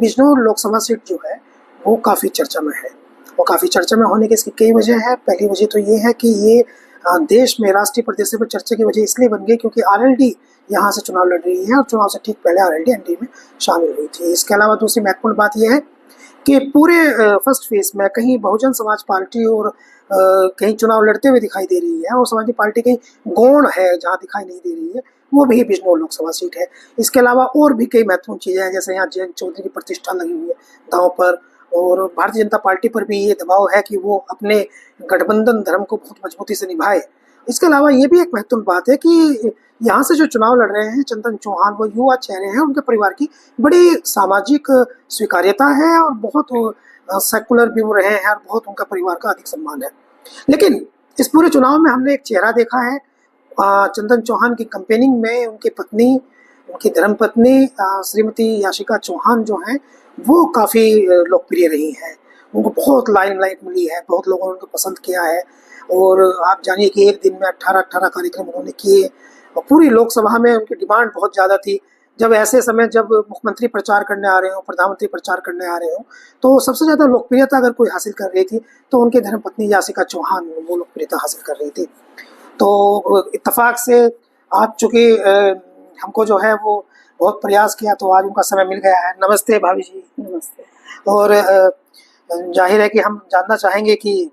Bijnor Lok Sabha seat जो है वो काफ़ी चर्चा में है। वो काफ़ी चर्चा में होने की इसकी कई वजह है। पहली वजह तो ये है कि ये देश में राष्ट्रीय प्रदेश पर चर्चा की वजह इसलिए बन गई क्योंकि आरएलडी यहाँ से चुनाव लड़ रही है और चुनाव से ठीक पहले आरएलडी एनडीए में शामिल हुई थी। इसके अलावा दूसरी महत्वपूर्ण बात यह है कि पूरे फर्स्ट फेज में कहीं बहुजन समाज पार्टी और कहीं चुनाव लड़ते हुए दिखाई दे रही है और समाजवादी पार्टी कहीं गौण है जहाँ दिखाई नहीं दे रही है, वो भी बिजनौर लोकसभा सीट है। इसके अलावा और भी कई महत्वपूर्ण चीज़ें हैं, जैसे यहाँ जयंत चौधरी की प्रतिष्ठा लगी हुई है दांव पर, और भारतीय जनता पार्टी पर भी ये दबाव है कि वो अपने गठबंधन धर्म को बहुत मजबूती से निभाए। इसके अलावा ये भी एक महत्वपूर्ण बात है कि यहाँ से जो चुनाव लड़ रहे हैं चंदन चौहान, वो युवा चेहरे हैं, उनके परिवार की बड़ी सामाजिक स्वीकार्यता है और बहुत सेकुलर भी वो रहे हैं और बहुत उनका परिवार का अधिक सम्मान है। लेकिन इस पूरे चुनाव में हमने एक चेहरा देखा है, चंदन चौहान की कैंपेनिंग में उनकी पत्नी, उनकी धर्मपत्नी श्रीमती याशिका चौहान जो हैं वो काफ़ी लोकप्रिय रही हैं। उनको बहुत लाइमलाइट मिली है, बहुत लोगों ने उनको पसंद किया है और आप जानिए कि एक दिन में 18 कार्यक्रम उन्होंने किए और पूरी लोकसभा में उनकी डिमांड बहुत ज़्यादा थी। जब ऐसे समय जब मुख्यमंत्री प्रचार करने आ रहे हो, प्रधानमंत्री प्रचार करने आ रहे हो, तो सबसे ज़्यादा लोकप्रियता अगर कोई हासिल कर रही थी तो उनकी धर्मपत्नी याशिका चौहान वो लोकप्रियता हासिल कर रही थी। तो इत्तेफाक से आज चूँकि हमको जो है वो बहुत प्रयास किया तो आज उनका समय मिल गया है। नमस्ते भाभी जी। नमस्ते। और जाहिर है कि हम जानना चाहेंगे कि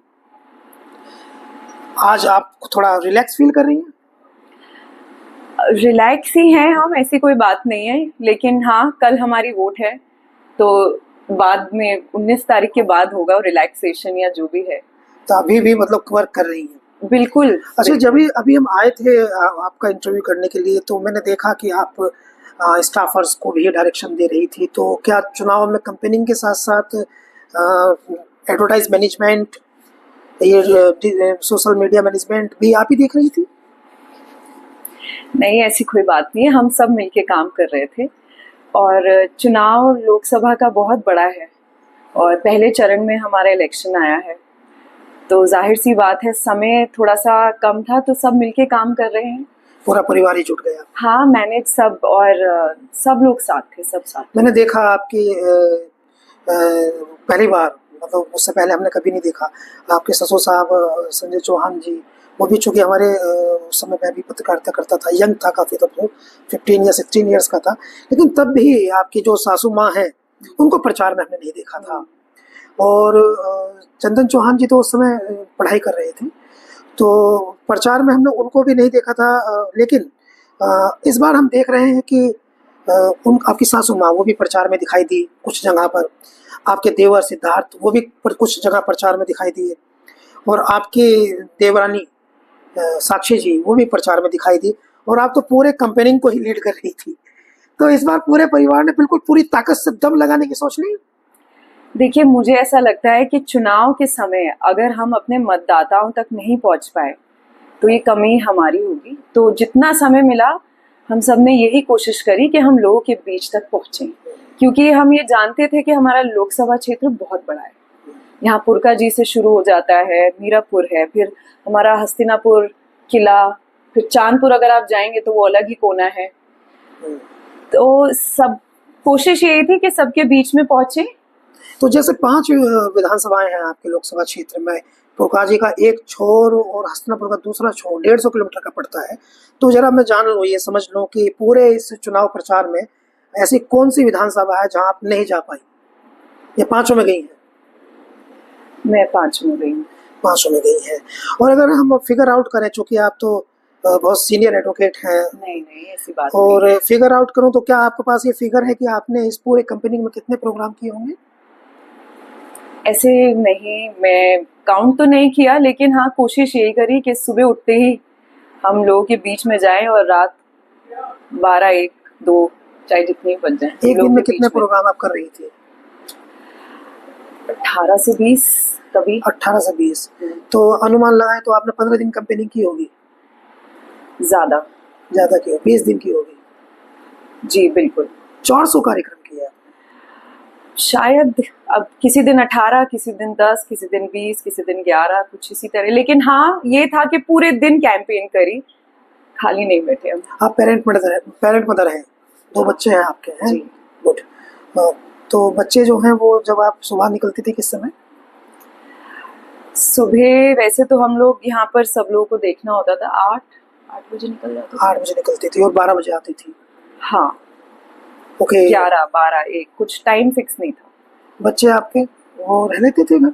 आज आप थोड़ा रिलैक्स फील कर रही हैं? रिलैक्स ही हैं हम, ऐसी कोई बात नहीं है, लेकिन हाँ कल हमारी वोट है तो बाद में 19 तारीख के बाद होगा रिलैक्सेशन या जो भी है। तो अभी भी मतलब वर्क कर रही हैं? बिल्कुल। अच्छा, जब अभी हम आए थे आपका इंटरव्यू करने के लिए तो मैंने देखा कि आप स्टाफर्स को भी डायरेक्शन दे रही थी, तो क्या चुनाव में कैंपेनिंग के साथ साथ एडवर्टाइज मैनेजमेंट, ये सोशल मीडिया मैनेजमेंट भी आप ही देख रही थी? नहीं, ऐसी कोई बात नहीं है, हम सब मिलके काम कर रहे थे और चुनाव लोकसभा का बहुत बड़ा है और पहले चरण में हमारा इलेक्शन आया है तो जाहिर सी बात है समय थोड़ा सा कम था तो सब मिलके काम कर रहे हैं। पूरा परिवार ही जुट गया? हाँ, मैनेज सब और सब लोग साथ थे, सब साथ। मैंने देखा आपकी पहली बार, मतलब उससे पहले हमने कभी नहीं देखा, आपके ससुर साहब संजय चौहान जी, वो भी चूँकि हमारे उस समय मैं भी पत्रकारिता करता था, यंग था काफ़ी, तब तो 15 या 16 ईयर्स का था, लेकिन तब भी आपकी जो सासू माँ हैं उनको प्रचार में हमने नहीं देखा था। और चंदन चौहान जी तो उस समय पढ़ाई कर रहे थे तो प्रचार में हमने उनको भी नहीं देखा था। लेकिन इस बार हम देख रहे हैं कि आपकी सासू माँ वो भी प्रचार में दिखाई दी कुछ जगह पर, आपके देवर सिद्धार्थ वो भी कुछ जगह प्रचार में दिखाई दिए और आपकी देवरानी साक्षी जी वो भी प्रचार में दिखाई दी और आप तो पूरे कैंपेनिंग को ही लीड कर रही थी। तो इस बार पूरे परिवार ने बिल्कुल पूरी ताकत से दम लगाने की सोच ली? देखिए, मुझे ऐसा लगता है कि चुनाव के समय अगर हम अपने मतदाताओं तक नहीं पहुंच पाए तो ये कमी हमारी होगी। तो जितना समय मिला हम सब ने यही कोशिश करी कि हम लोगों के बीच तक पहुंचें, क्योंकि हम ये जानते थे कि हमारा लोकसभा क्षेत्र बहुत बड़ा है। यहाँ पुरका जी से शुरू हो जाता है, मीरापुर है, फिर हमारा हस्तिनापुर किला, फिर चांदपुर अगर आप जाएंगे तो वो अलग ही कोना है। तो सब कोशिश यही थी कि सबके बीच में पहुंचे। तो जैसे 5 विधानसभाएं हैं आपके लोकसभा क्षेत्र में, पुरका जी का एक छोर और हस्तिनापुर का दूसरा छोर 150 किलोमीटर का पड़ता है, तो जरा मैं जान लूँ, ये समझ लूँ कि पूरे इस चुनाव प्रचार में ऐसी कौन सी विधानसभा है जहां आप नहीं जा पाई, या 5 में गई हैं? मैं 5 में गई हूँ। 5 में गई हैं। और अगर हम फिगर आउट करें, चूंकि आप तो बहुत सीनियर एडवोकेट हैं, नहीं ऐसी बात और नहीं। फिगर आउट करूं तो क्या आपके पास ये फिगर है कि आपने इस पूरे कैंपेनिंग में कितने प्रोग्राम किए होंगे? ऐसे नहीं, मैं काउंट तो नहीं किया, लेकिन हाँ कोशिश यही करी कि सुबह उठते ही हम लोगों के बीच में जाएं और रात 12, 1, 2 चाहे जितनी बज जाए। एक दिन में कितने प्रोग्राम आप कर रही थी? 18 से 20 कभी। 18 से 20। तो अनुमान लगाएं तो आपने 15 दिन कैंपेनिंग की होगी? ज़्यादा की होगी, 20 दिन की होगी। जी बिल्कुल। 400 कार्यक्रम किया शायद, अब किसी दिन 18, किसी दिन 10, किसी दिन 20, किसी दिन 11, कुछ इसी तरह। लेकिन हाँ ये था कि पूरे दिन कैंपेन करी, खाली नहीं बैठे हम। आप पेरेंट मदर हैं, 2 बच्चे हैं आपके हैं? जी। गुड। तो बच्चे जो हैं वो जब आप सुबह निकलती थी किस समय? सुबह वैसे तो हम लोग यहाँ पर सब लोगों को देखना होता था, 8 बजे निकल जाते थे। 8 बजे निकलती थी और 12 बजे आती थी। हाँ, ओके। 11, 12, 1, कुछ टाइम फिक्स नहीं था। बच्चे आपके वो रह लेते थे घर?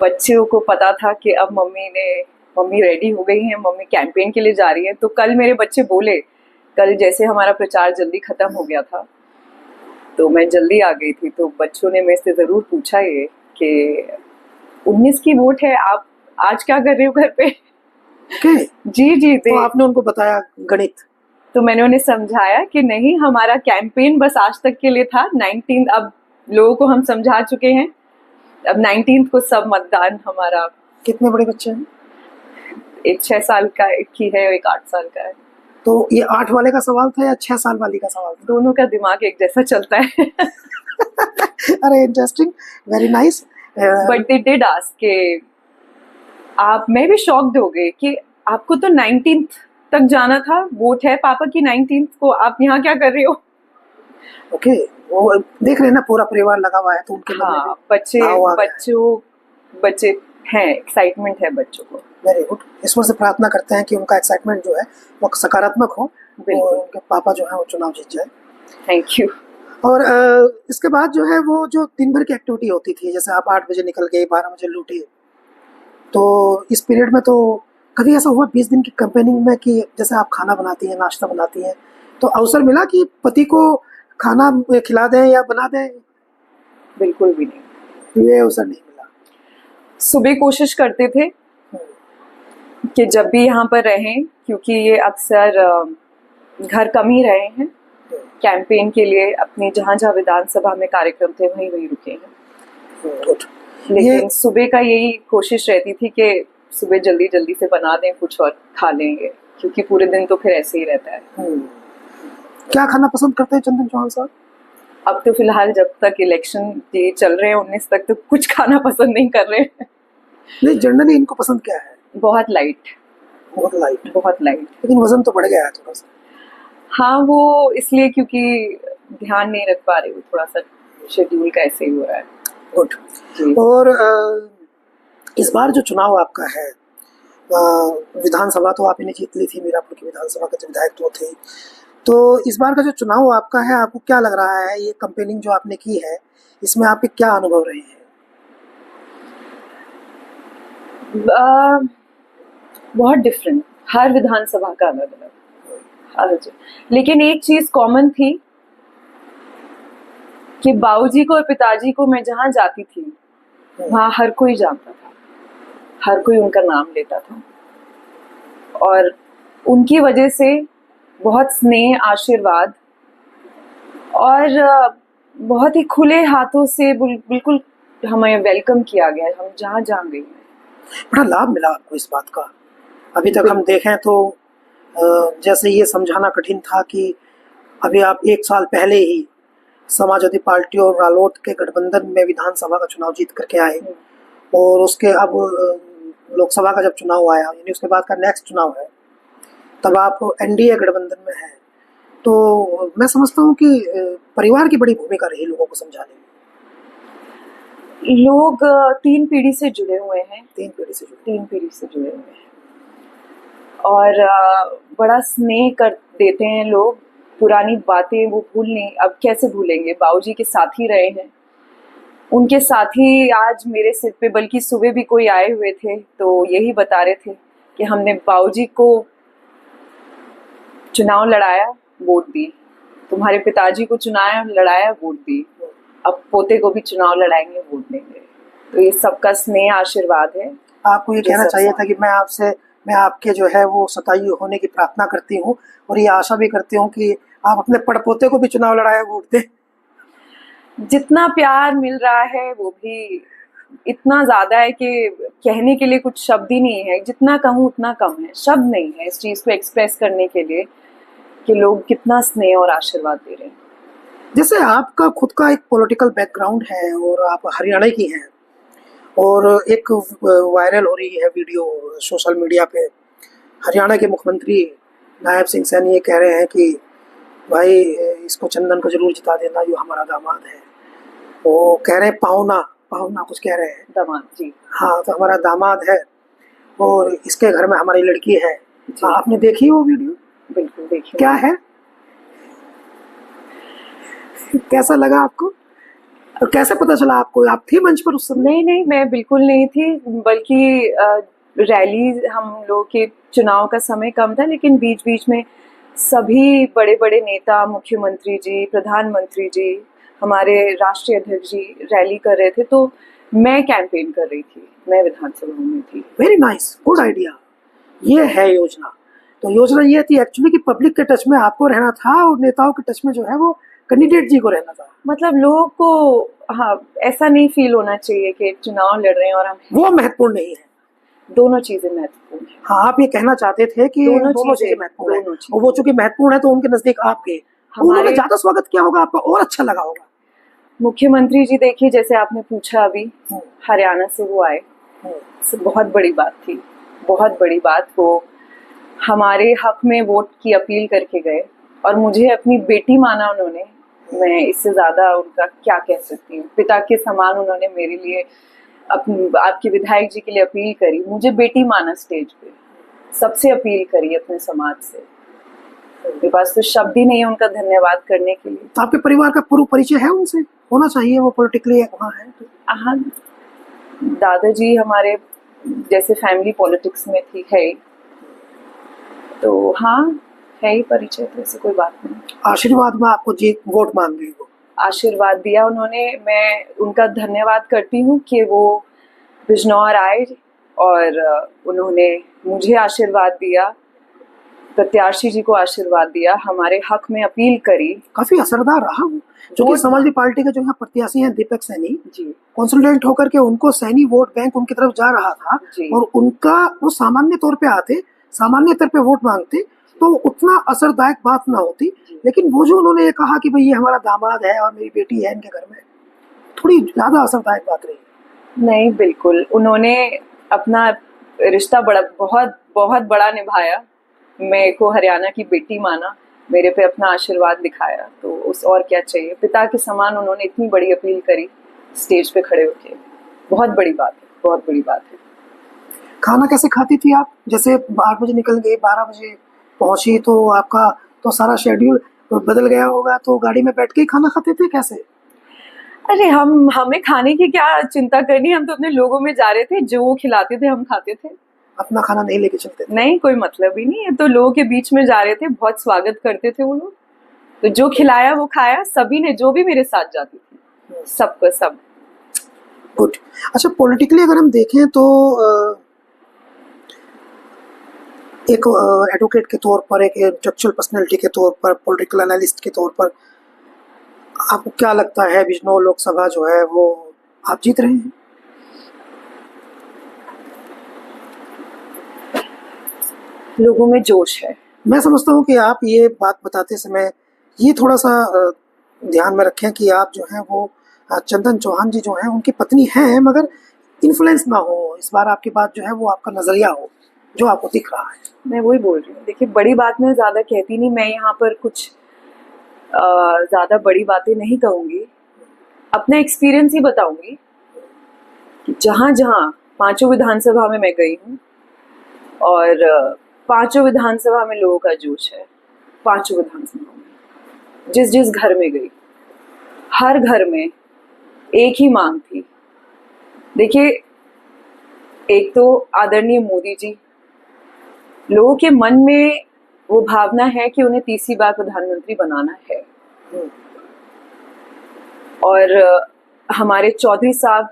बच्चों को पता था कि अब मम्मी रेडी हो गई हैं, मम्मी कैंपेन के लिए जा रही है। तो कल मेरे बच्चे बोले, कल जैसे हमारा प्रचार जल्दी खत्म हो गया था तो मैं जल्दी आ गई थी, तो बच्चों ने मेरे से जरूर पूछा ये कि 19 की वोट है, आप आज क्या कर रहे हो घर पे? ओके। जी जी तो आपने उनको बताया गणित? तो मैंने उन्हें समझाया कि नहीं, हमारा कैंपेन बस आज तक के लिए था, 19 अब लोगों को हम समझा चुके हैं, अब 19 को सब मतदान हमारा। कितने बड़े बच्चे हैं? एक 6 साल का एक ही है और एक 8 साल का है। तो ये 8 वाले का सवाल था या 6 साल वाली का सवाल था? दोनों का दिमाग एक जैसा चलता है। अरे interesting, very nice. But they did ask के आप, मैं भी शॉक्ड हो गई कि आपको तो 19 तक जाना था, वोट है पापा की 19 को, आप यहाँ क्या कर रहे हो? ओके, वो देख रहे हैं ना पूरा परिवार लगा हुआ है तो उनके मन में हाँ, भी बच्चे हैं, एक्साइटमेंट है बच्चों को। Very good. ईश्वर से प्रार्थना करते हैं कि उनका एक्साइटमेंट जो है वो सकारात्मक हो और उनके पापा जो है वो चुनाव जीत जाए। Thank you. और इसके बाद जो है वो जो दिन भर की एक्टिविटी होती थी, जैसे आप 8 बजे निकल गए, 12 बजे लौटे, तो इस पीरियड में तो कभी ऐसा हुआ 20 दिन की कैंपेनिंग में कि जैसे आप खाना बनाती हैं, नाश्ता बनाती हैं, तो अवसर मिला कि पति को खाना खिला दें या बना दें? बिल्कुल भी नहीं, ये अवसर नहीं मिला। सुबह कोशिश करते थे कि जब भी यहाँ पर रहें, क्योंकि ये अक्सर घर कम ही रहे हैं कैंपेन के लिए, अपनी जहाँ जहाँ विधानसभा में कार्यक्रम थे वहीं वहीं रुके हैं। गुड। लेकिन सुबह का यही कोशिश रहती थी कि सुबह जल्दी जल्दी से बना दें कुछ और खा लेंगे, क्योंकि पूरे दिन तो फिर ऐसे ही रहता है। क्या खाना पसंद करते हैं चंदन चौहान साहब? अब तो फिलहाल जब तक इलेक्शन ये चल रहे हैं 19 तक, तो कुछ खाना पसंद नहीं कर रहे हैं। नहीं, जनरली इनको पसंद क्या है? बहुत लाइट। बहुत लाइट? बहुत लाइट। लेकिन वजन तो बढ़ गया है थोड़ा सा। हाँ, वो इसलिए क्योंकि ध्यान नहीं रख पा रही हूँ, थोड़ा सा शेड्यूल का ऐसे ही हो रहा है। गुड। और इस बार जो चुनाव आपका है, विधानसभा तो आपने जीत ली थी, मीरापुर की विधानसभा के विधायक तो थे, तो इस बार का जो चुनाव आपका है, आपको क्या लग रहा है, ये कैंपेनिंग जो आपने की है इसमें आपके क्या अनुभव रहे हैं? बहुत डिफरेंट, हर विधानसभा का अलग अलग। लेकिन एक चीज कॉमन थी कि बाबूजी को और पिताजी को मैं जहां जाती थी वहां हर कोई जानता था, हर कोई उनका नाम लेता था, और उनकी वजह से बहुत स्नेह, आशीर्वाद और बहुत ही खुले हाथों से बिल्कुल हमें वेलकम किया गया। हम जहाँ जहाँ गए बड़ा लाभ मिला आपको इस बात का। अभी तक हम देखें तो जैसे ये समझाना कठिन था कि अभी आप 1 साल पहले ही समाजवादी पार्टी और रालोद के गठबंधन में विधानसभा का चुनाव जीत करके आए, और उसके अब लोकसभा का जब चुनाव आया, यानी उसके बाद का नेक्स्ट चुनाव है, तब आप एनडीए गठबंधन में हैं। तो मैं समझता हूँ कि परिवार की बड़ी भूमिका रही लोगों को समझाने में। लोग 3 पीढ़ी से जुड़े हुए हैं। 3 पीढ़ी से जुड़े हुए हैं और बड़ा स्नेह कर देते हैं लोग। पुरानी बातें वो अब कैसे भूलेंगे, बाबूजी के साथ ही रहे हैं, उनके साथ ही आज मेरे सिर पे, बल्कि सुबह भी कोई आए हुए थे तो यही बता रहे थे कि हमने बाबूजी को चुनाव लड़ाया, वोट दी, तुम्हारे पिताजी को चुनाया, लड़ाया, वोट दी, अब पोते को भी चुनाव लड़ाएंगे, वोट देंगे। तो ये सबका स्नेह, आशीर्वाद है। आपको ये कहना चाहिए था कि मैं आपके जो है वो सताई होने की प्रार्थना करती हूँ और ये आशा भी करती हूँ कि आप अपने पड़पोते को भी चुनाव लड़ाए, वोट दें। जितना प्यार मिल रहा है वो भी इतना ज्यादा है कि कहने के लिए कुछ शब्द ही नहीं है। जितना कहूँ उतना कम है, शब्द नहीं है इस चीज को एक्सप्रेस करने के लिए कि लोग कितना स्नेह और आशीर्वाद दे रहे हैं। जैसे आपका खुद का एक पॉलिटिकल बैकग्राउंड है और आप हरियाणा की हैं, और एक वायरल हो रही है वीडियो सोशल मीडिया पे, हरियाणा के मुख्यमंत्री नायब सिंह सैनी ये कह रहे हैं कि भाई इसको चंदन को जरूर जिता देना, जो हमारा दामाद है। वो कह रहे हैं पाहुना, पाहुना कुछ कह रहे हैं। दामाद जी। हाँ, तो हमारा दामाद है और इसके घर में हमारी लड़की है। जी। आपने देखी वो वीडियो? बिल्कुल देखिए। क्या है, कैसा लगा आपको और कैसे पता चला आपको? आप थी मंच पर उस समय? नहीं नहीं, मैं बिल्कुल नहीं थी, बल्कि रैली, हम लोग के चुनाव का समय कम था, लेकिन बीच बीच में सभी बड़े बड़े नेता, मुख्यमंत्री जी, प्रधानमंत्री जी, हमारे राष्ट्रीय अध्यक्ष जी रैली कर रहे थे, तो मैं कैंपेन कर रही थी, मैं विधानसभा में थी। Very nice, good idea. ये है योजना। तो योजना ये थी एक्चुअली कि पब्लिक के टच में आपको रहना था और नेताओं के टच में जो है वो कैंडिडेट जी को रहना था। मतलब लोगों को, हाँ, ऐसा नहीं फील होना चाहिए कि चुनाव लड़ रहे हैं और हम, वो महत्वपूर्ण नहीं है। दोनों चीजें महत्वपूर्ण है। हाँ, आप ये कहना चाहते थे कि दोनों चीजें महत्वपूर्ण है, और वो चूंकि महत्वपूर्ण है तो उनके नजदीक आपके, उन्होंने ज्यादा स्वागत किया होगा आपका और अच्छा लगा होगा। मुख्यमंत्री जी देखिए, जैसे आपने पूछा अभी, हरियाणा से वो आए, बहुत बड़ी बात थी, बहुत बड़ी बात। वो हमारे हक में वोट की अपील करके गए और मुझे अपनी बेटी माना उन्होंने। मैं इससे ज्यादा उनका क्या कह सकती हूँ। पिता के समान उन्होंने मेरे लिए, आपके विधायक जी के लिए अपील करी, मुझे बेटी माना स्टेज पे, सबसे अपील करी अपने समाज से। मेरे पास तो शब्द ही नहीं है उनका धन्यवाद करने के लिए। तो आपके परिवार का पूर्व परिचय है उनसे? होना चाहिए, वो पॉलिटिकली वहाँ है तो। हाँ, दादाजी हमारे जैसे फैमिली पॉलिटिक्स में थी, है, तो हाँ है ही परिचय, तो ऐसी कोई बात नहीं। आशीर्वाद में आपको जीत, वोट मांग गई वो? आशीर्वाद दिया उन्होंने, मैं उनका धन्यवाद करती हूँ कि वो बिजनौर आए और उन्होंने मुझे आशीर्वाद दिया, प्रत्याशी जी को आशीर्वाद दिया, हमारे हक में अपील करी। काफी असरदार रहा वो, जो कि समाजवादी पार्टी के जो यहाँ प्रत्याशी हैं दीपक सैनी जी, कंसल्टेंट होकर के उनको सैनी वोट बैंक उनकी तरफ जा रहा था और उनका वो सामान्य तौर पे आते, सामान्य तौर पे वोट मांगते तो उतना असरदायक बात ना होती, लेकिन वो जो उन्होंने ये कहा कि भाई ये हमारा दामाद है और मेरी बेटी है इनके घर में, थोड़ी ज्यादा असरदायक बात रही। नहीं, बिल्कुल उन्होंने अपना रिश्ता बहुत बहुत बड़ा निभाया, मेरे को हरियाणा की बेटी माना, मेरे पे अपना आशीर्वाद दिखाया, तो उस और क्या चाहिए। पिता के समान उन्होंने इतनी बड़ी अपील करी स्टेज पे खड़े होके, बहुत बड़ी बात है, बहुत बड़ी बात है। खाना कैसे खाती थी आप? जैसे 8 बजे निकल गए, 12 बजे पहुंची, तो आपका तो सारा शेड्यूल बदल गया होगा, तो गाड़ी में बैठ के ही खाना खाते थे कैसे? अरे हमें खाने की क्या चिंता करनी, हम तो अपने लोगों में जा रहे थे, जो वो खिलाते थे हम खाते थे, अपना खाना नहीं लेके चलते थे? नहीं, कोई मतलब ही नहीं है, तो लोगों के बीच में जा रहे थे, बहुत स्वागत करते थे वो लोग, तो जो खिलाया वो खाया सभी ने, जो भी मेरे साथ जाती थी, सबको सब। गुड। अच्छा, पॉलिटिकली अगर हम देखें तो एक एडवोकेट के तौर पर, एक इंटेलेक्चुअल पर्सनैलिटी के तौर पर, पॉलिटिकल एनालिस्ट के तौर पर आपको क्या लगता है बिजनौर लोकसभा जो है वो आप जीत रहे हैं? लोगों में जोश है। मैं समझता हूँ कि आप ये बात बताते समय ये थोड़ा सा ध्यान में रखें कि आप जो है वो चंदन चौहान जी जो हैं उनकी पत्नी हैं, मगर इन्फ्लुएंस ना हो इस बार आपकी बात जो है वो, आपका नजरिया हो जो आपको दिख रहा है। मैं वही बोल रही हूँ, देखिए बड़ी बात मैं ज्यादा कहती नहीं, मैं यहाँ पर कुछ ज्यादा बड़ी बातें नहीं कहूंगी, अपना एक्सपीरियंस ही बताऊंगी कि जहाँ जहाँ 5 विधानसभा में मैं गई हूँ और 5 विधानसभा में लोगों का जोश है, 5 विधानसभा में जिस जिस घर में गई, हर घर में एक ही मांग थी। देखिए, एक तो आदरणीय मोदी जी, लोगों के मन में वो भावना है कि उन्हें तीसरी बार प्रधानमंत्री बनाना है, और हमारे चौधरी साहब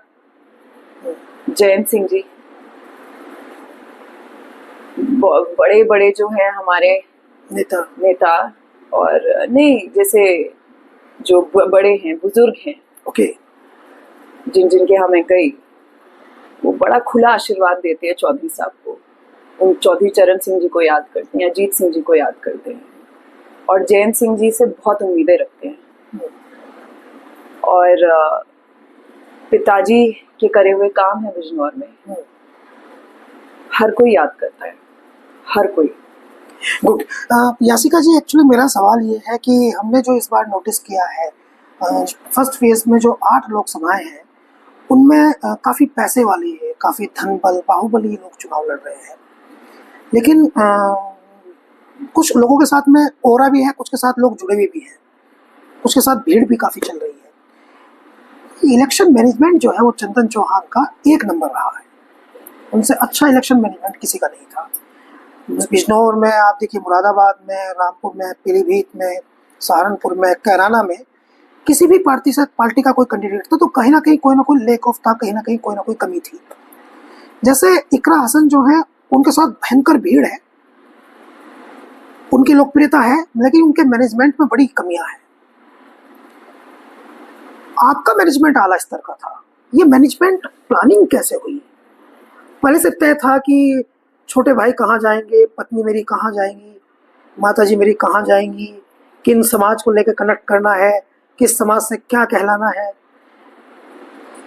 जयंत सिंह जी, बड़े बड़े जो हैं हमारे नेता और नहीं, जैसे जो बड़े हैं, बुजुर्ग हैं, ओके, जिनके यहाँ मैं गई, वो बड़ा खुला आशीर्वाद देते हैं चौधरी साहब को, उन चौधरी चरण सिंह जी को याद करते हैं, अजीत सिंह जी को याद करते हैं, और जयंत सिंह जी से बहुत उम्मीदें रखते हैं, और पिताजी के करे हुए काम है बिजनौर में, हर कोई याद करता है, हर कोई। गुड। यासिका जी, एक्चुअली मेरा सवाल ये है कि हमने जो इस बार नोटिस किया है, फर्स्ट फेज में जो 8 लोकसभाएं हैं उनमें काफ़ी पैसे वाली है, काफ़ी धन बल बाहुबली लोग चुनाव लड़ रहे हैं। लेकिन कुछ लोगों के साथ में ओरा भी है, कुछ के साथ लोग जुड़े हुए भी हैं, कुछ के साथ भीड़ भी काफ़ी चल रही है। इलेक्शन मैनेजमेंट जो है वो चंदन चौहान का 1 नंबर रहा है। उनसे अच्छा इलेक्शन मैनेजमेंट किसी का नहीं था। बिजनौर में आप देखिए, मुरादाबाद में, रामपुर में, पीलीभीत में, सहारनपुर में, कैराना में किसी भी पार्टी का कोई कैंडिडेट था तो कहीं ना कहीं कोई ना कोई लेक ऑफ था, कहीं ना कोई कमी थी। जैसे इकरा हसन जो है, उनके साथ भयंकर भीड़ है, उनकी लोकप्रियता है, लेकिन उनके मैनेजमेंट में बड़ी कमियां हैं। आपका मैनेजमेंट आला स्तर का था, ये मैनेजमेंट प्लानिंग कैसे हुई? पहले से तय था कि छोटे भाई कहाँ जाएंगे, पत्नी मेरी कहाँ जाएंगी, माताजी मेरी कहाँ जाएंगी, किन समाज को लेकर कनेक्ट करना है, किस समाज से क्या कहलाना है?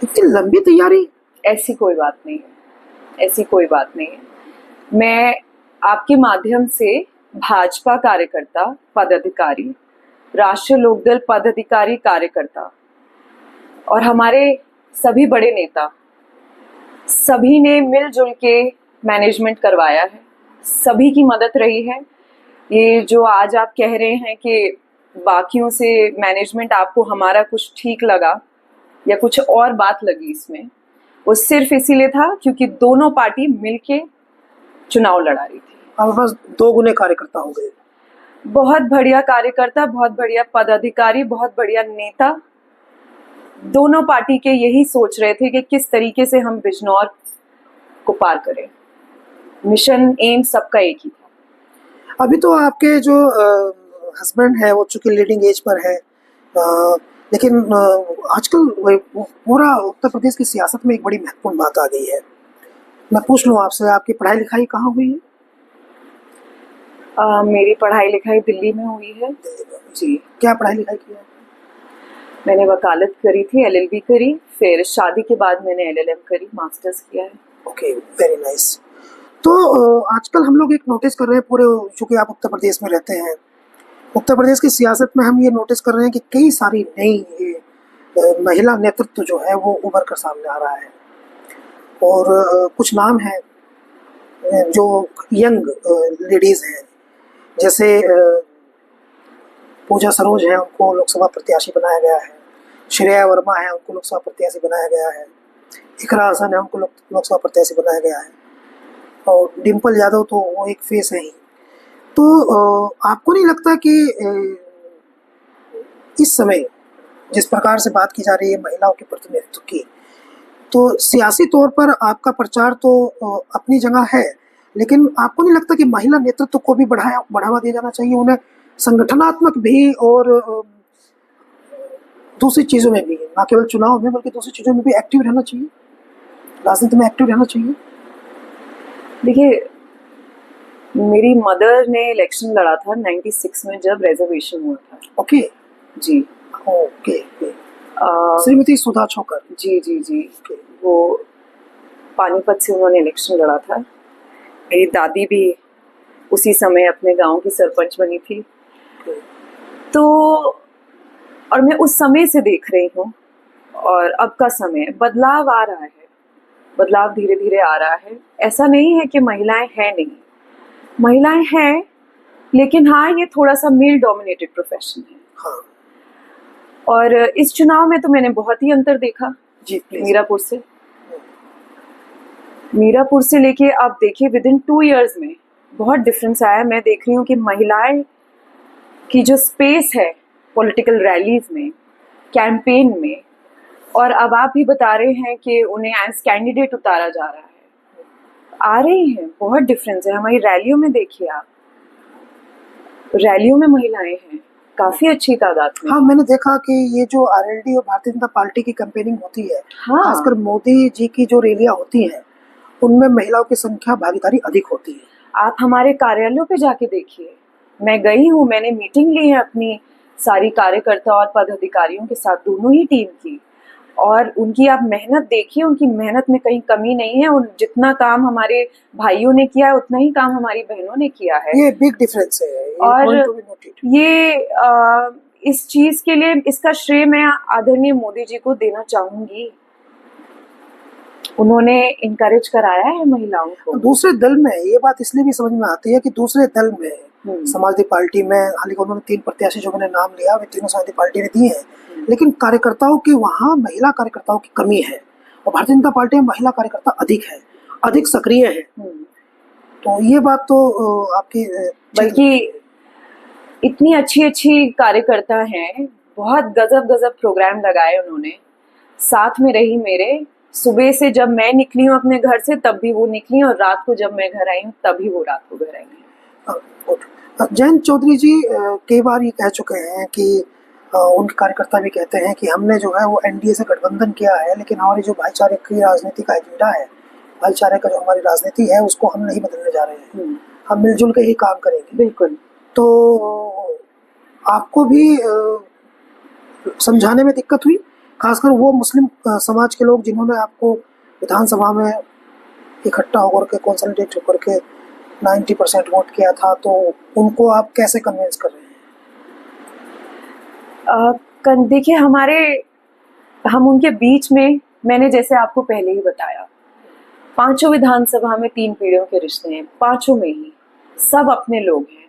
इतनी लंबी तैयारी? ऐसी कोई बात नहीं है, ऐसी कोई बात नहीं है। मैं आपके माध्यम से भाजपा कार्यकर्ता, पदाधिकारी, राष्ट्रीय लोकदल पदाधिकारी, कार्यकर्ता और हमारे सभी बड़े नेता, सभी ने मिलजुल के मैनेजमेंट करवाया है, सभी की मदद रही है। ये जो आज आप कह रहे हैं कि बाकियों से मैनेजमेंट आपको हमारा कुछ ठीक लगा या कुछ और बात लगी, इसमें वो सिर्फ इसीलिए था क्योंकि दोनों पार्टी मिलके चुनाव लड़ा रही थी। हमारे पास 2 गुने कार्यकर्ता हो गए। बहुत बढ़िया कार्यकर्ता, बहुत बढ़िया पदाधिकारी, बहुत बढ़िया नेता, दोनों पार्टी के यही सोच रहे थे कि किस तरीके से हम बिजनौर को पार करें। मिशन एम सबका एक ही था। अभी तो आपके जो हस्बैंड है वो चूंकि लीडिंग एज पर है, लेकिन आजकल पूरा उत्तर प्रदेश की सियासत में एक बड़ी महत्वपूर्ण बात आ गई है। मैं पूछ लूँ आपसे, आपकी पढ़ाई लिखाई कहाँ हुई है? मेरी पढ़ाई लिखाई दिल्ली में हुई है। जी। क्या पढ़ाई लिखाई की है? मैंने वकालत करी थी, LLB करी, फिर शादी के बाद मैंने LLM करी, मास्टर्स किया है। Okay, very nice. तो आजकल हम लोग एक नोटिस कर रहे हैं पूरे, चूंकि आप उत्तर प्रदेश में रहते हैं, उत्तर प्रदेश की सियासत में हम ये नोटिस कर रहे हैं कि कई सारी नई महिला नेतृत्व जो है वो उभर कर सामने आ रहा है। और कुछ नाम हैं जो यंग लेडीज हैं, जैसे पूजा सरोज है, उनको लोकसभा प्रत्याशी बनाया गया है। श्रेया वर्मा है, उनको लोकसभा प्रत्याशी बनाया गया है। इकरा हसन है, उनको लोकसभा प्रत्याशी बनाया गया है। और डिम्पल यादव तो वो एक फेस है ही। तो आपको नहीं लगता कि इस समय जिस प्रकार से बात की जा रही है महिलाओं के प्रतिनिधित्व की, तो सियासी तौर पर आपका प्रचार तो अपनी जगह है, लेकिन आपको नहीं लगता कि महिला नेतृत्व को भी बढ़ावा दिया जाना चाहिए, उन्हें संगठनात्मक भी और दूसरी चीज़ों में भी, ना केवल चुनाव में बल्कि दूसरी चीज़ों में भी एक्टिव रहना चाहिए, राजनीति में एक्टिव रहना चाहिए? देखिए, मेरी मदर ने इलेक्शन लड़ा था 96 में, जब रिजर्वेशन हुआ था। ओके जी। ओके। श्रीमती सुधा छोकर। जी जी जी। वो पानीपत से उन्होंने इलेक्शन लड़ा था। मेरी दादी भी उसी समय अपने गांव की सरपंच बनी थी। तो और मैं उस समय से देख रही हूँ, और अब का समय बदलाव आ रहा है, बदलाव धीरे धीरे आ रहा है। ऐसा नहीं है कि महिलाएं हैं नहीं, महिलाएं हैं, लेकिन हाँ, ये थोड़ा सा मेल डोमिनेटेड प्रोफेशन है। हाँ। और इस चुनाव में तो मैंने बहुत ही अंतर देखा। जी, मीरापुर से लेके आप देखिए विद इन 2 इयर्स में बहुत डिफरेंस आया। मैं देख रही हूँ कि महिलाएं की जो स्पेस है पॉलिटिकल रैलीज में, कैंपेन में, और अब आप भी बता रहे हैं कि उन्हें एज कैंडिडेट उतारा जा रहा है, आ रही हैं, बहुत डिफरेंस है। हमारी रैलियों में देखिए आप, रैलियों में महिलाएं हैं काफी अच्छी तादाद में। हाँ, मैंने देखा कि ये जो RLD और भारतीय जनता पार्टी की कैंपेनिंग होती है, हाँ, खासकर मोदी जी की जो रैलियां होती हैं, उनमें महिलाओं की संख्या, भागीदारी अधिक होती है। आप हमारे कार्यालयों पे जाके देखिए, मैं गई हूँ, मैंने मीटिंग ली है अपनी सारी कार्यकर्ता और पदाधिकारियों के साथ, दोनों ही टीम की। और उनकी आप मेहनत देखिए, उनकी मेहनत में कहीं कमी नहीं है, और जितना काम हमारे भाइयों ने किया है उतना ही काम हमारी बहनों ने किया है। ये बिग डिफरेंस है, ये और point to be noted। इस चीज के लिए इसका श्रेय मैं आदरणीय मोदी जी को देना चाहूंगी। उन्होंने इनकरेज कराया है महिलाओं को। दूसरे दल में ये बात इसलिए भी समझ में आती है कि दूसरे दल में समाजवादी पार्टी में हालांकि उन्होंने 3 प्रत्याशी जो मैंने नाम लिया वे तीनों समाजवादी पार्टी ने दिए हैं, लेकिन कार्यकर्ताओं की वहाँ महिला कार्यकर्ताओं की कमी है, और भारतीय जनता पार्टी में महिला कार्यकर्ता अधिक है, अधिक सक्रिय है। तो ये बात तो आपकी बल्कि इतनी अच्छी अच्छी कार्यकर्ता हैं, बहुत गजब गजब प्रोग्राम लगाए उन्होंने, साथ में रही मेरे। सुबह से जब मैं निकली हूँ अपने घर से तब भी वो निकली, और रात को जब मैं घर आई हूँ तभी वो रात को घर आई हैं। जयंत चौधरी जी कई बार ये कह चुके हैं कि उनके कार्यकर्ता भी कहते हैं कि हमने जो है वो एनडीए से गठबंधन किया है, लेकिन हमारी जो भाईचारे की राजनीति का एजेंडा है, भाईचारे का जो हमारी राजनीति है उसको हम नहीं बदलने जा रहे हैं, हम मिलजुल के ही काम करेंगे। बिल्कुल। तो आपको भी समझाने में दिक्कत हुई, खासकर वो मुस्लिम समाज के लोग जिन्होंने आपको विधानसभा में इकट्ठा होकर के कंसोलिडेट होकर के 90% वोट किया था, तो उनको आप कैसे कन्विंस कर रहे हैं? देखिए हम उनके बीच में, मैंने जैसे आपको पहले ही बताया, 5 विधानसभा में 3 पीढ़ियों के रिश्ते हैं, 5 में ही सब अपने लोग हैं।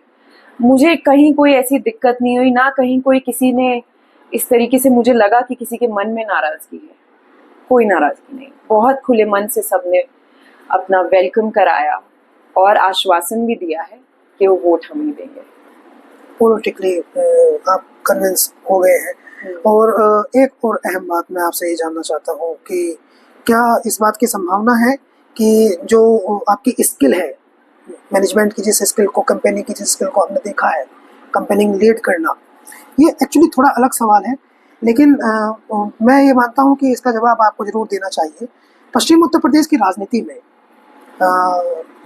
मुझे कहीं कोई ऐसी दिक्कत नहीं हुई, ना कहीं कोई किसी ने इस तरीके से मुझे लगा कि किसी के मन में नाराजगी है, कोई नाराजगी नहीं। बहुत खुले मन से सबने अपना वेलकम कराया और आश्वासन भी दिया है कि वो वोट हम ही देंगे। पॉलिटिकली आप कन्विंस हो गए हैं। और एक और अहम बात मैं आपसे ये जानना चाहता हूँ कि क्या इस बात की संभावना है कि जो आपकी स्किल है मैनेजमेंट की, जिस स्किल को, कंपेनिंग की जिस स्किल को हमने देखा है, कंपेनिंग लीड करना, ये एक्चुअली थोड़ा अलग सवाल है, लेकिन मैं ये मानता हूँ कि इसका जवाब आपको जरूर देना चाहिए। पश्चिम उत्तर प्रदेश की राजनीति में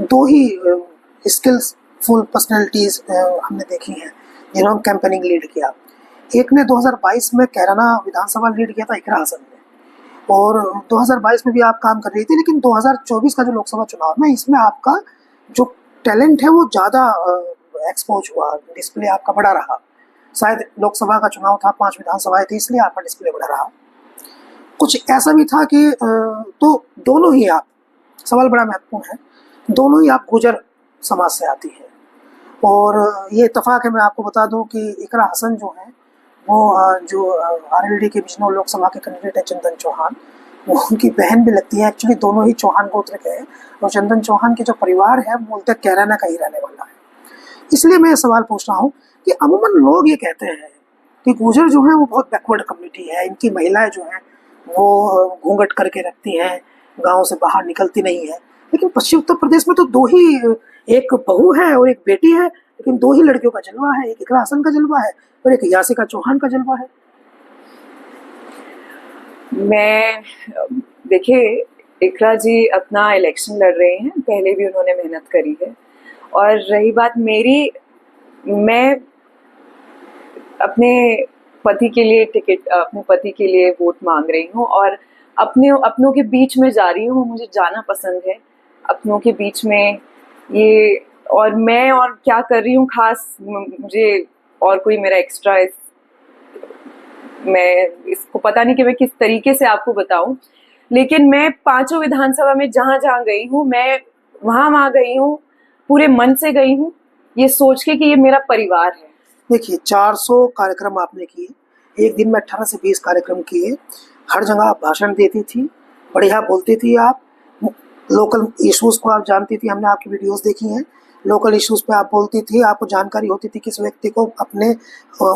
2 ही स्किल्सफुल पर्सनैलिटीज़ हमने देखी हैं जिन्होंने कैंपेनिंग लीड किया। एक ने 2022 में कैराना विधानसभा लीड किया था, इकरा हसन ने, और 2022 में भी आप काम कर रही थी, लेकिन 2024 का जो लोकसभा चुनाव में, इसमें आपका जो टैलेंट है वो ज़्यादा एक्सपोज हुआ, डिस्प्ले आपका बड़ा रहा। शायद लोकसभा का चुनाव था, 5 विधानसभाएं थी, इसलिए आपका डिस्प्ले बड़ा रहा। कुछ ऐसा भी था कि तो दोनों ही आप, सवाल बड़ा महत्वपूर्ण है, दोनों ही आप गुर्जर समाज से आती हैं, और ये इत्तेफाक है, मैं आपको बता दूं कि इकरा हसन जो है वो जो आरएलडी के बिजनौर लोकसभा के कैंडिडेट है चंदन चौहान, वो उनकी बहन भी लगती है। एक्चुअली दोनों ही चौहान गोत्र के हैं, और चंदन चौहान के जो परिवार है बोलते कैराना का ही रहने वाला है। इसलिए मैं ये सवाल पूछ रहा हूँ कि अमूमन लोग ये कहते हैं कि गुर्जर जो है वो बहुत बैकवर्ड कम्युनिटी है, इनकी महिलाएं जो हैं वो घूंघट करके रखती हैं, गाँव से बाहर निकलती नहीं है, लेकिन पश्चिम उत्तर प्रदेश में तो 2 ही, एक बहू है और एक बेटी है, लेकिन 2 ही लड़कियों का जलवा है, एक इकरा हसन का जलवा है और एक यासिका चौहान का जलवा है। मैं देखिए, इकरा जी अपना इलेक्शन लड़ रहे हैं, पहले भी उन्होंने मेहनत करी है, और रही बात मेरी, मैं अपने पति के लिए टिकट, अपने पति के लिए वोट मांग रही हूँ, और अपनों के बीच में जा रही हूँ। मुझे जाना पसंद है अपनों के बीच में, ये, और मैं और क्या कर रही हूँ खास, मुझे और कोई मेरा एक्स्ट्रा, मैं इसको पता नहीं कि मैं किस तरीके से आपको बताऊं, लेकिन मैं 5 विधानसभा में जहां जहां गई हूँ, मैं वहां गई हूँ, पूरे मन से गई हूँ, ये सोच के कि ये मेरा परिवार है। देखिए, 400 कार्यक्रम आपने किए, एक दिन में 18 से 20 कार्यक्रम किए, हर जगह आप भाषण देती थी, बढ़िया बोलती थी आप, लोकल इश्यूज़ को आप जानती थी, हमने आपकी वीडियोस देखी हैं, लोकल इश्यूज़ पे आप बोलती थी, आपको जानकारी होती थी किस व्यक्ति को अपने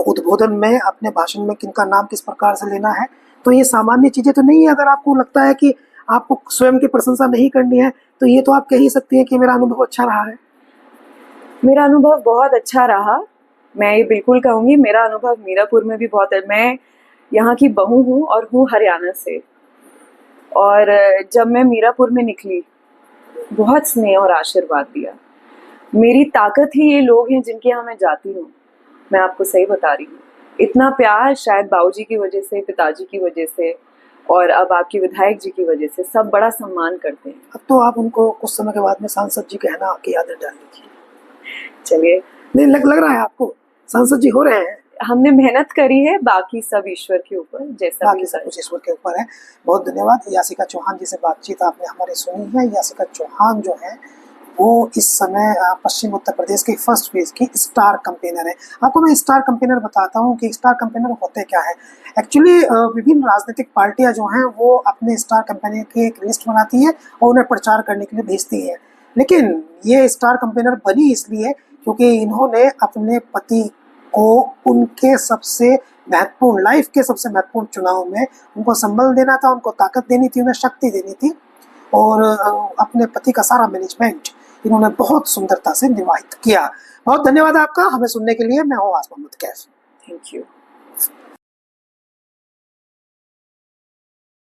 उद्बोधन में, अपने भाषण में किनका नाम किस प्रकार से लेना है। तो ये सामान्य चीज़ें तो नहीं है। अगर आपको लगता है कि आपको स्वयं की प्रशंसा नहीं करनी है, तो ये तो आप कह ही सकती हैं कि मेरा अनुभव अच्छा रहा है। मेरा अनुभव बहुत अच्छा रहा, मैं ये बिल्कुल कहूँगी। मेरा अनुभव मीरापुर में भी बहुत है। मैं यहाँ की बहू हूँ और हूँ हरियाणा से, और जब मैं मीरापुर में निकली, बहुत स्नेह और आशीर्वाद दिया। मेरी ताकत ही ये लोग हैं जिनके यहाँ मैं जाती हूँ, मैं आपको सही बता रही हूँ। इतना प्यार शायद बाबूजी की वजह से, पिताजी की वजह से, और अब आपकी विधायक जी की वजह से सब बड़ा सम्मान करते हैं। अब तो आप उनको कुछ समय के बाद में सांसद जी कहना आपकी आदत डाल लीजिए। चलिए, नहीं लग रहा है आपको सांसद जी हो रहे हैं? हमने मेहनत करी है, बाकी सब ईश्वर के ऊपर, जैसा बाकी सब कुछ ईश्वर के ऊपर है। बहुत धन्यवाद। यासिका चौहान जी से बातचीत आपने हमारी सुनी है। यासिका चौहान जो है वो इस समय पश्चिम उत्तर प्रदेश के फर्स्ट फेज की स्टार कैंपेनर है। आपको मैं स्टार कैंपेनर बताता हूँ कि स्टार कैंपेनर होते क्या है। एक्चुअली विभिन्न राजनीतिक पार्टियां जो हैं वो अपने स्टार कैंपेनर की एक लिस्ट बनाती है और उन्हें प्रचार करने के लिए भेजती है। लेकिन ये स्टार कैंपेनर बनी इसलिए क्योंकि इन्होंने अपने पति को उनके सबसे महत्वपूर्ण लाइफ के सबसे महत्वपूर्ण चुनाव में उनको संबल देना था, उनको ताकत देनी थी, उन्हें शक्ति देनी थी और अपने पति का सारा मैनेजमेंट इन्होंने बहुत सुंदरता से निर्वाहित किया। बहुत धन्यवाद आपका हमें सुनने के लिए। मैं हूँ आसमान मुतकैफ। Thank you.